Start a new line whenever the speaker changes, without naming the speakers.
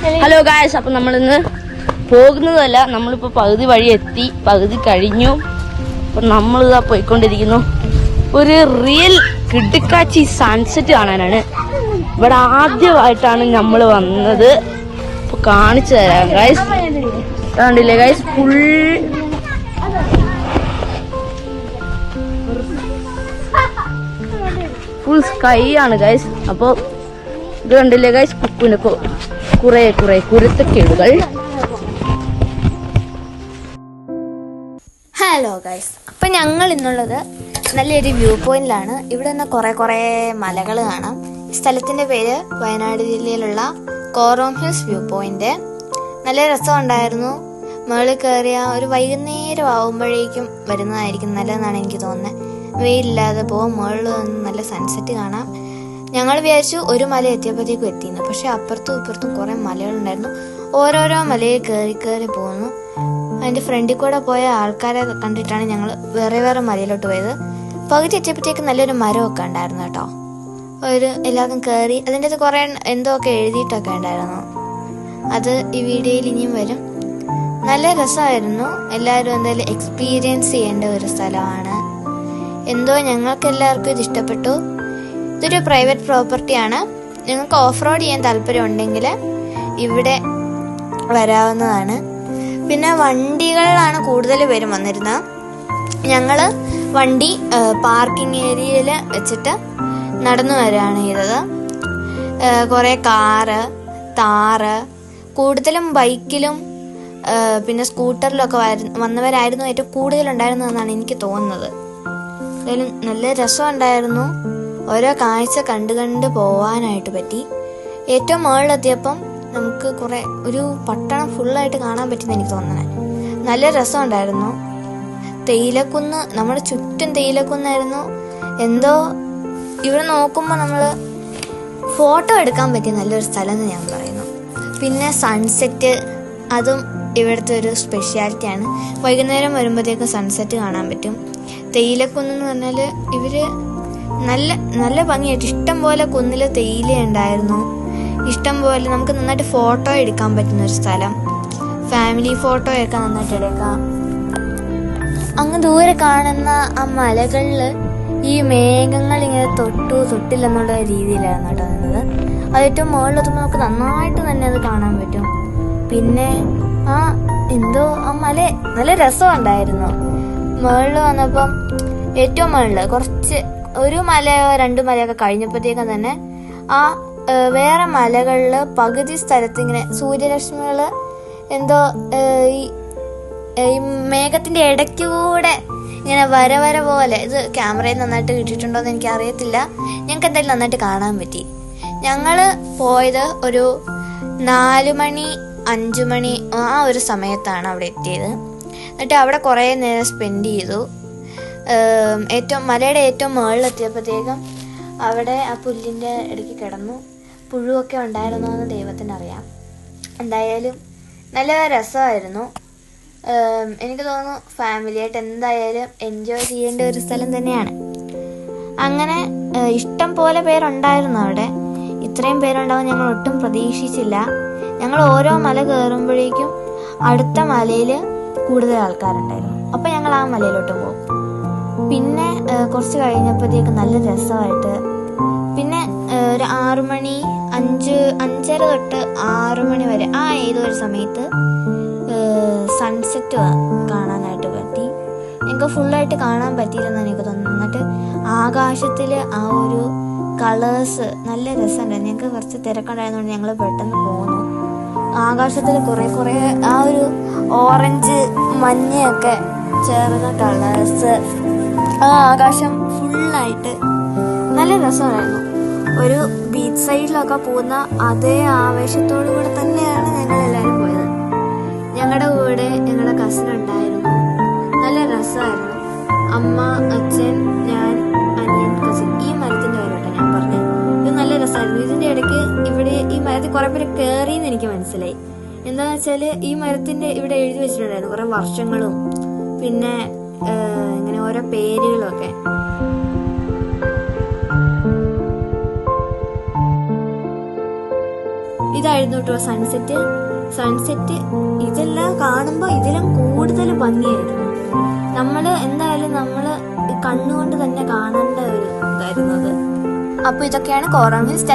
Hello guys, അപ്പൊ നമ്മളിന്ന് പോകുന്നതല്ല, നമ്മളിപ്പോ പകുതി വഴി എത്തി, പകുതി കഴിഞ്ഞു. അപ്പൊ നമ്മളിതാ പോയിക്കൊണ്ടിരിക്കുന്നു. ഒരു റിയൽ കിടുക്കാച്ചി സൺസെറ്റ് കാണാനാണ്. ഇവിടെ ആദ്യമായിട്ടാണ് നമ്മൾ വന്നത്. അപ്പൊ കാണിച്ചു തരാം ഗായ്സ്. കണ്ടില്ലേ ഗായ്സ്, ഫുൾ സ്കൈ ആണ് ഗായ്സ്. അപ്പൊ ഇത് കണ്ടില്ലേ ഗായ്സ്, കുക്കുവിന് കുറെ കുരുത്തക്കേടുകൾ.
ഹലോ ഗൈസ്, അപ്പം ഞങ്ങൾ ഇന്നുള്ളത് നല്ലൊരു വ്യൂ പോയിന്റിലാണ്. ഇവിടെ നിന്ന് കുറേ മലകൾ കാണാം. സ്ഥലത്തിൻ്റെ പേര് വയനാട് ജില്ലയിലുള്ള കോറോം ഹിൽസ് വ്യൂ പോയിന്റ്. നല്ല രസമുണ്ടായിരുന്നു. മുകളിൽ കയറിയ ഒരു വൈകുന്നേരം ആവുമ്പോഴേക്കും വരുന്നതായിരിക്കും നല്ലതെന്നാണ് എനിക്ക് തോന്നുന്നത്. വെയിലില്ലാതെ പോകും, മുകളിൽ നിന്ന് നല്ല സൺസെറ്റ് കാണാം. ഞങ്ങൾ വിചാരിച്ചു ഒരു മല എത്തിയപ്പോഴത്തേക്കും എത്തിയെന്ന്. പക്ഷെ അപ്പുറത്തും ഇപ്പുറത്തും കുറേ മലകളുണ്ടായിരുന്നു. ഓരോരോ മലയിൽ കയറി പോകുന്നു. അതിൻ്റെ ഫ്രണ്ടിൽ കൂടെ പോയ ആൾക്കാരെ കണ്ടിട്ടാണ് ഞങ്ങൾ വേറെ മലയിലോട്ട് പോയത്. പകുതി എത്തിയപ്പോഴത്തേക്ക് നല്ലൊരു മരമൊക്കെ ഉണ്ടായിരുന്നു കേട്ടോ. എല്ലാവർക്കും കയറി അതിൻ്റെ അത് കുറേ എന്തോ ഒക്കെ എഴുതിയിട്ടൊക്കെ ഉണ്ടായിരുന്നു. അത് ഈ വീഡിയോയിൽ ഇനിയും വരും. നല്ല രസമായിരുന്നു. എല്ലാവരും എന്തായാലും എക്സ്പീരിയൻസ് ചെയ്യേണ്ട ഒരു സ്ഥലമാണ്. എന്തോ ഞങ്ങൾക്ക് എല്ലാവർക്കും ഇത് ഇഷ്ടപ്പെട്ടു. ഇതൊരു പ്രൈവറ്റ് പ്രോപ്പർട്ടിയാണ്. നിങ്ങൾക്ക് ഓഫ് റോഡ് ചെയ്യാൻ താല്പര്യം ഉണ്ടെങ്കിൽ ഇവിടെ വരാവുന്നതാണ്. പിന്നെ വണ്ടികളിലാണ് കൂടുതൽ പേരും വന്നിരുന്നത്. ഞങ്ങൾ വണ്ടി പാർക്കിംഗ് ഏരിയയിൽ വെച്ചിട്ട് നടന്നു വരികയാണ് ചെയ്തത്. കുറേ കാറ്, താറ്, കൂടുതലും ബൈക്കിലും പിന്നെ സ്കൂട്ടറിലൊക്കെ വന്നവരായിരുന്നു ഏറ്റവും കൂടുതലുണ്ടായിരുന്നതെന്നാണ് എനിക്ക് തോന്നുന്നത്. എന്തായാലും നല്ല രസമുണ്ടായിരുന്നു. ഓരോ കാഴ്ച കണ്ട് പോവാനായിട്ട് പറ്റി. ഏറ്റവും മുകളിലെത്തിയപ്പം നമുക്ക് ഒരു പട്ടണം ഫുള്ളായിട്ട് കാണാൻ പറ്റുന്ന എനിക്ക് തോന്നണേ. നല്ല രസമുണ്ടായിരുന്നു. തേയിലക്കുന്ന്, നമ്മുടെ ചുറ്റും തേയിലക്കുന്നായിരുന്നു. എന്തോ ഇവിടെ നോക്കുമ്പോൾ നമ്മൾ ഫോട്ടോ എടുക്കാൻ പറ്റിയ നല്ലൊരു സ്ഥലം എന്ന് ഞാൻ പറയുന്നു. പിന്നെ സൺസെറ്റ്, അതും ഇവിടുത്തെ ഒരു സ്പെഷ്യാലിറ്റിയാണ്. വൈകുന്നേരം വരുമ്പോഴത്തേക്കും സൺസെറ്റ് കാണാൻ പറ്റും. തേയിലക്കുന്നെന്ന് പറഞ്ഞാൽ നല്ല ഭംഗിയായിട്ട് ഇഷ്ടം പോലെ കുന്നിൽ തേയില ഉണ്ടായിരുന്നു. ഇഷ്ടം പോലെ നമുക്ക് നന്നായിട്ട് ഫോട്ടോ എടുക്കാൻ പറ്റുന്ന ഒരു സ്ഥലം. ഫാമിലി ഫോട്ടോയൊക്കെ നന്നായിട്ട് എടുക്കാം. അങ്ങ് ദൂരെ കാണുന്ന ആ മലകളിൽ ഈ മേഘങ്ങൾ ഇങ്ങനെ തൊട്ടില്ലെന്നുള്ള രീതിയിലാണ് കേട്ടോ നിന്നത്. അത് ഏറ്റവും മുകളിലെത്തുമ്പോൾ നമുക്ക് നന്നായിട്ട് തന്നെ അത് കാണാൻ പറ്റും. പിന്നെ ആ മല നല്ല രസമുണ്ടായിരുന്നു. മുകളിൽ വന്നപ്പം ഏറ്റവും മുകളിൽ ഒരു മലയോ 2 മലയൊക്കെ കഴിഞ്ഞപ്പോഴത്തേക്കും തന്നെ ആ വേറെ മലകളിൽ പകുതി സ്ഥലത്ത് ഇങ്ങനെ സൂര്യരശ്മികൾ എന്തോ ഈ മേഘത്തിന്റെ ഇടയ്ക്കൂടെ ഇങ്ങനെ വര പോലെ, ഇത് ക്യാമറയിൽ നന്നായിട്ട് കിട്ടിയിട്ടുണ്ടോ എന്ന് എനിക്ക് അറിയത്തില്ല. ഞങ്ങൾക്ക് എന്തായാലും നന്നായിട്ട് കാണാൻ പറ്റി. ഞങ്ങൾ പോയത് ഒരു 4 മണി 5 മണി ആ ഒരു സമയത്താണ് അവിടെ എത്തിയത്. എന്നിട്ട് അവിടെ കുറേ നേരം സ്പെൻഡ് ചെയ്തു. മലയുടെ ഏറ്റവും മുകളിലെത്തിയപ്പോഴത്തേക്കും അവിടെ ആ പുല്ലിൻ്റെ ഇടയ്ക്ക് കിടന്നു. പുഴുവൊക്കെ ഉണ്ടായിരുന്നോ എന്ന് ദൈവത്തിനറിയാം. എന്തായാലും നല്ല രസമായിരുന്നു. എനിക്ക് തോന്നുന്നു ഫാമിലിയായിട്ട് എന്തായാലും എൻജോയ് ചെയ്യേണ്ട ഒരു സ്ഥലം തന്നെയാണ്. അങ്ങനെ ഇഷ്ടം പോലെ പേരുണ്ടായിരുന്നു അവിടെ. ഇത്രയും പേരുണ്ടാവും ഞങ്ങൾ ഒട്ടും പ്രതീക്ഷിച്ചില്ല. ഞങ്ങൾ ഓരോ മല കയറുമ്പോഴേക്കും അടുത്ത മലയിൽ കൂടുതൽ ആൾക്കാരുണ്ടായിരുന്നു. അപ്പം ഞങ്ങൾ ആ മലയിലോട്ട് പോകും. പിന്നെ കുറച്ച് കഴിഞ്ഞപ്പോഴത്തേക്ക് നല്ല രസമായിട്ട് പിന്നെ ഒരു 6 മണി 5:30 തൊട്ട് 6 മണി വരെ ഏതോ ഒരു സമയത്ത് സൺസെറ്റ് കാണാനായിട്ട് പറ്റി. എനിക്ക് ഫുള്ളായിട്ട് കാണാൻ പറ്റിയില്ലെന്നാണ് എനിക്ക് തോന്നുന്നത്. എന്നിട്ട് ആകാശത്തിൽ ആ ഒരു കളേഴ്സ് നല്ല രസമുണ്ടായിരുന്നു. ഞങ്ങൾക്ക് കുറച്ച് തിരക്കുണ്ടായിരുന്നതുകൊണ്ട് ഞങ്ങൾ പെട്ടെന്ന് പോന്നു. ആകാശത്തിൽ കുറേ ആ ഒരു ഓറഞ്ച് മഞ്ഞയൊക്കെ ചേർന്ന കളേഴ്സ്, ആ ആകാശം ഫുള്ളായിട്ട് നല്ല രസമായിരുന്നു. ഒരു ബീച്ച് സൈഡിലൊക്കെ പോകുന്ന അതേ ആവേശത്തോടു കൂടെ തന്നെയാണ് ഞങ്ങളെല്ലാവരും പോയത്. ഞങ്ങളുടെ കൂടെ ഞങ്ങളുടെ കസിൻ ഉണ്ടായിരുന്നു. നല്ല രസമായിരുന്നു. അമ്മ, അച്ഛൻ, ഞാൻ, അനിയൻ, കസിൻ. ഈ മരത്തിൻ്റെ കാര്യമായിട്ടാണ് ഞാൻ പറഞ്ഞത്. ഇത് നല്ല രസമായിരുന്നു. ഇതിൻ്റെ ഇടയ്ക്ക് ഇവിടെ ഈ മരത്തിൽ കുറേ പേര് കയറിയെന്ന് എനിക്ക് മനസ്സിലായി. എന്താണെന്ന് വെച്ചാൽ ഈ മരത്തിൻ്റെ ഇവിടെ എഴുതി വെച്ചിട്ടുണ്ടായിരുന്നു കുറേ വർഷങ്ങളും പിന്നെ ഇങ്ങനെ ഓരോ പേരുകളൊക്കെ. ഇതായിരുന്നു കേട്ടോ സൺസെറ്റ് ഇതെല്ലാം കാണുമ്പോൾ ഇതിലും കൂടുതൽ ഭംഗിയായിരുന്നു. എന്തായാലും നമ്മള് കണ്ണുകൊണ്ട് തന്നെ കാണേണ്ട ഒരു ഇതായിരുന്നു അത്. അപ്പൊ ഇതൊക്കെയാണ് കോറോം ഹിൽസ്.